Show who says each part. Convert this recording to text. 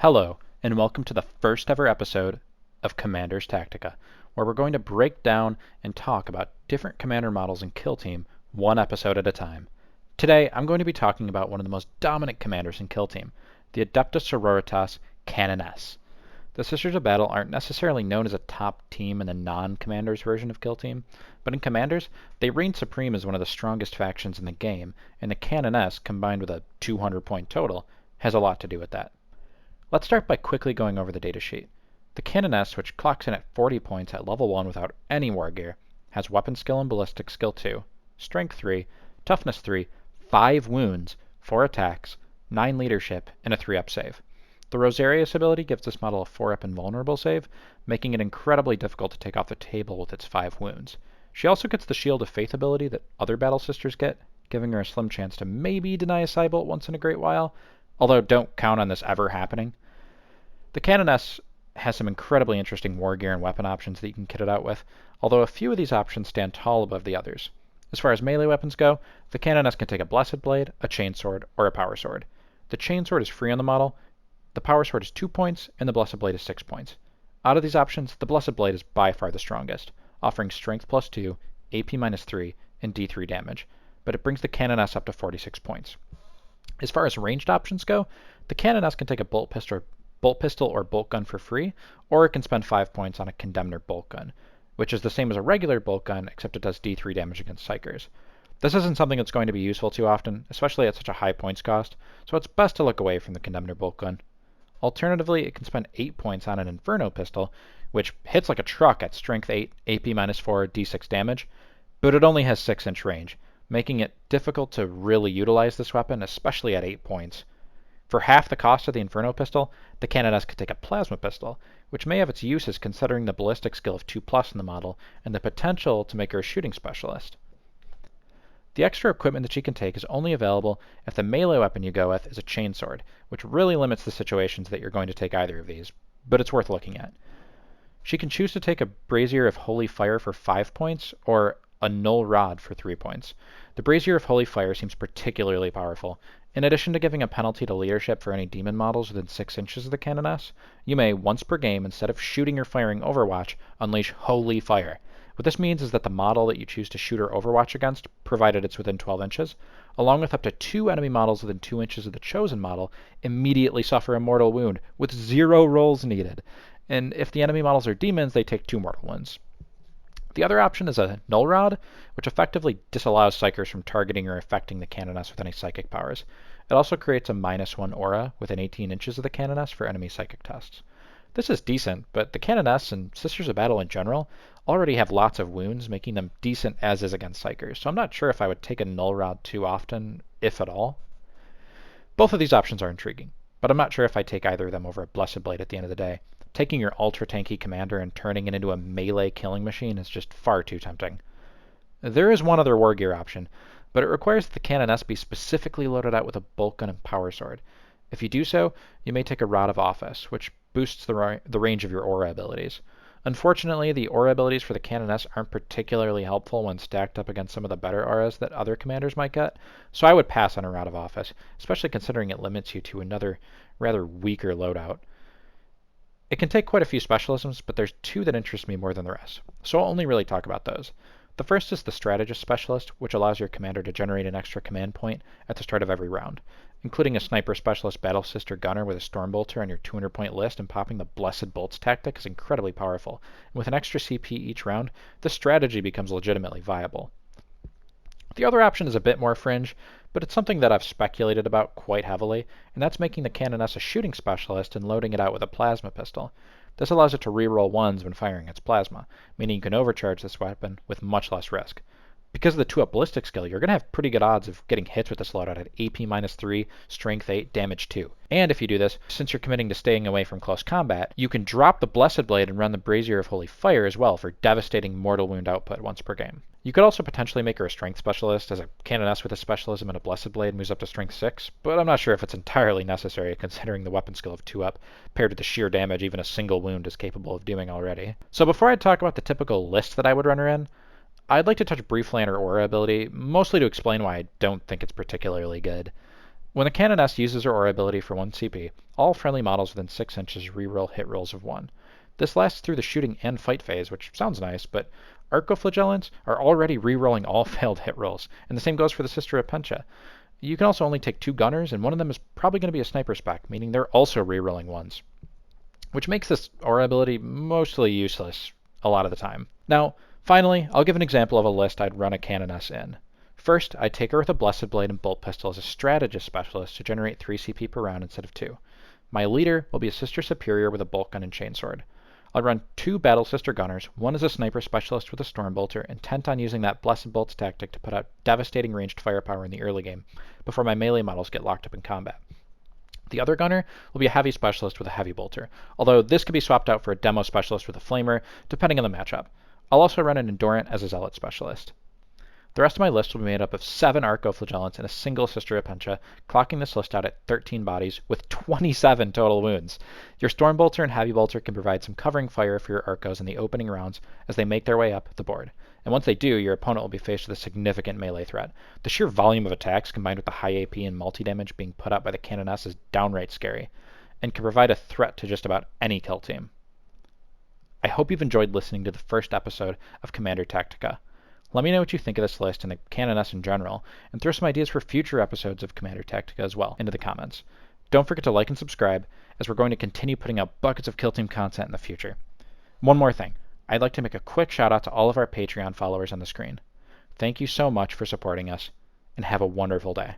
Speaker 1: Hello, and welcome to the first ever episode of Commander's Tactica, where we're going to break down and talk about different commander models in Kill Team, one episode at a time. Today, I'm going to be talking about one of the most dominant commanders in Kill Team, the Adepta Sororitas Canoness. The Sisters of Battle aren't necessarily known as a top team in the non-Commanders version of Kill Team, but in Commanders, they reign supreme as one of the strongest factions in the game, and the Canoness, combined with a 200-point total, has a lot to do with that. Let's start by quickly going over the datasheet. The Canoness, which clocks in at 40 points at level 1 without any war gear, has Weapon Skill and Ballistic Skill 2, Strength 3, Toughness 3, 5 wounds, 4 attacks, 9 leadership, and a 3-up save. The Rosarius ability gives this model a 4-up invulnerable save, making it incredibly difficult to take off the table with its 5 wounds. She also gets the Shield of Faith ability that other Battle Sisters get, giving her a slim chance to maybe deny a Cybolt once in a great while, although don't count on this ever happening. The Canoness has some incredibly interesting war gear and weapon options that you can kit it out with, although a few of these options stand tall above the others. As far as melee weapons go, the Canoness can take a Blessed Blade, a Chainsword, or a Power Sword. The Chainsword is free on the model, the Power Sword is 2 points, and the Blessed Blade is 6 points. Out of these options, the Blessed Blade is by far the strongest, offering Strength plus 2, AP minus 3, and D3 damage, but it brings the Canoness up to 46 points. As far as ranged options go, the Canoness can take a bolt pistol or bolt gun for free, or it can spend 5 points on a Condemner bolt gun, which is the same as a regular bolt gun, except it does D3 damage against Psykers. This isn't something that's going to be useful too often, especially at such a high points cost, so it's best to look away from the Condemner bolt gun. Alternatively, it can spend 8 points on an Inferno pistol, which hits like a truck at Strength 8, AP minus 4, D6 damage, but it only has 6-inch range, making it difficult to really utilize this weapon, especially at 8 points. For half the cost of the Inferno pistol, the Canoness could take a Plasma pistol, which may have its uses considering the ballistic skill of 2+ in the model, and the potential to make her a shooting specialist. The extra equipment that she can take is only available if the melee weapon you go with is a Chainsword, which really limits the situations that you're going to take either of these, but it's worth looking at. She can choose to take a Brazier of Holy Fire for 5 points, or a Null Rod for 3 points. The Brazier of Holy Fire seems particularly powerful. In addition to giving a penalty to leadership for any demon models within 6 inches of the Canoness, you may, once per game, instead of shooting or firing Overwatch, unleash Holy Fire. What this means is that the model that you choose to shoot or Overwatch against, provided it's within 12 inches, along with up to 2 enemy models within 2 inches of the chosen model, immediately suffer a mortal wound, with 0 rolls needed. And if the enemy models are demons, they take 2 mortal wounds. The other option is a Null Rod, which effectively disallows Psykers from targeting or affecting the Canoness with any psychic powers. It also creates a -1 aura within 18 inches of the Canoness for enemy psychic tests. This is decent, but the Canoness and Sisters of Battle in general already have lots of wounds, making them decent as is against Psykers, so I'm not sure if I would take a Null Rod too often, if at all. Both of these options are intriguing, but I'm not sure if I'd take either of them over a Blessed Blade at the end of the day. Taking your ultra-tanky commander and turning it into a melee killing machine is just far too tempting. There is one other war gear option, but it requires that the Canoness be specifically loaded out with a bolt gun and power sword. If you do so, you may take a Rod of Office, which boosts the range of your aura abilities. Unfortunately, the aura abilities for the Canoness aren't particularly helpful when stacked up against some of the better auras that other commanders might get, so I would pass on a Rod of Office, especially considering it limits you to another rather weaker loadout. It can take quite a few specialisms, but there's 2 that interest me more than the rest, so I'll only really talk about those. The first is the Strategist Specialist, which allows your commander to generate an extra command point at the start of every round. Including a Sniper Specialist Battle Sister Gunner with a Stormbolter on your 200-point list and popping the Blessed Bolts tactic is incredibly powerful, and with an extra CP each round, this strategy becomes legitimately viable. The other option is a bit more fringe, but it's something that I've speculated about quite heavily, and that's making the Canoness a shooting specialist and loading it out with a plasma pistol. This allows it to reroll 1s when firing its plasma, meaning you can overcharge this weapon with much less risk. Because of the 2-up ballistic skill, you're going to have pretty good odds of getting hits with this loadout at AP minus 3, Strength 8, Damage 2. And if you do this, since you're committing to staying away from close combat, you can drop the Blessed Blade and run the Brazier of Holy Fire as well for devastating mortal wound output once per game. You could also potentially make her a Strength Specialist, as a Canoness with a Specialism and a Blessed Blade moves up to Strength 6, but I'm not sure if it's entirely necessary considering the weapon skill of 2-up, paired with the sheer damage even a single wound is capable of doing already. So before I talk about the typical list that I would run her in, I'd like to touch briefly on her aura ability, mostly to explain why I don't think it's particularly good. When the Canoness uses her aura ability for 1 CP, all friendly models within 6 inches reroll hit rolls of 1. This lasts through the shooting and fight phase, which sounds nice, but Arcoflagellants are already rerolling all failed hit rolls, and the same goes for the Sister Apentia. You can also only take 2 gunners, and one of them is probably going to be a sniper spec, meaning they're also rerolling 1s, which makes this aura ability mostly useless a lot of the time. Now, finally, I'll give an example of a list I'd run a Canoness in. First, I'd take her with a Blessed Blade and Bolt Pistol as a Strategist Specialist to generate 3 CP per round instead of 2. My leader will be a Sister Superior with a Bolt Gun and Chainsword. I'll run 2 Battle Sister Gunners, one as a Sniper Specialist with a Stormbolter, intent on using that Blessed Bolts tactic to put out devastating ranged firepower in the early game, before my melee models get locked up in combat. The other gunner will be a Heavy Specialist with a Heavy Bolter, although this could be swapped out for a Demo Specialist with a Flamer, depending on the matchup. I'll also run an Endurant as a Zealot Specialist. The rest of my list will be made up of 7 Arcoflagellants and a single Sister Apentia, clocking this list out at 13 bodies with 27 total wounds. Your Stormbolter and Heavy Bolter can provide some covering fire for your Arcos in the opening rounds as they make their way up the board. And once they do, your opponent will be faced with a significant melee threat. The sheer volume of attacks combined with the high AP and multi-damage being put out by the Canoness is downright scary, and can provide a threat to just about any kill team. I hope you've enjoyed listening to the first episode of Commander Tactica. Let me know what you think of this list and the Canoness in general, and throw some ideas for future episodes of Commander Tactica as well into the comments. Don't forget to like and subscribe, as we're going to continue putting out buckets of Kill Team content in the future. One more thing, I'd like to make a quick shout out to all of our Patreon followers on the screen. Thank you so much for supporting us, and have a wonderful day.